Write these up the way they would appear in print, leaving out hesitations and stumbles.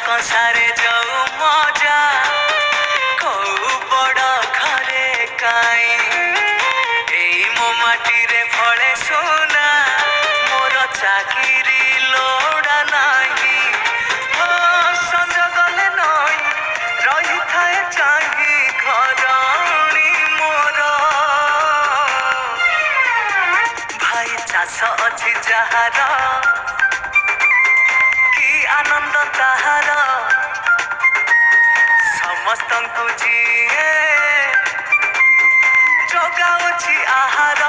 कसारे जाऊ मजा कौ बड़ घरे काई मो माटी रे फले सोना मोर चाकरी लोड़ा नाही संज गले नई रही थाए चाही घरणी मोर भाई चाष अच्छी जहार कि आनंद ताहार समस्त जीए जोगाउछि आहार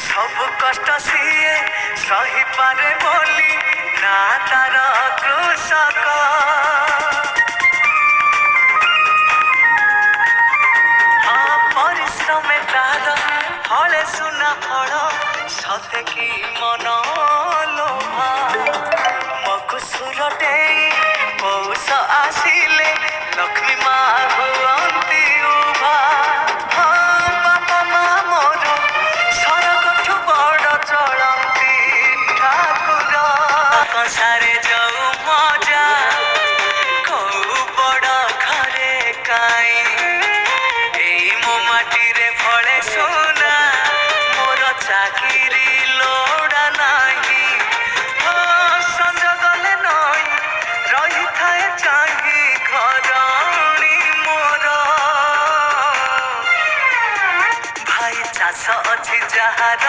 सब कष्ट सीए सही पारे बोली ना तार कृषक परिश्रम तार फले सुना फल सते कि मन लोभा मकुसुर टेई पौष आसिले लक्ष्मी माँ हुअंती उभा बापा माँ मोर सरगठु बड़ चलती ठाकुर कसारे जाऊ मजा कौ बड़ घरे काई मो माटी रे फले सोना मोर चाकरी लोड़ा नाही संज गले नई रही थाए चाही घरणी मोर भाई चाष अच्छी जहार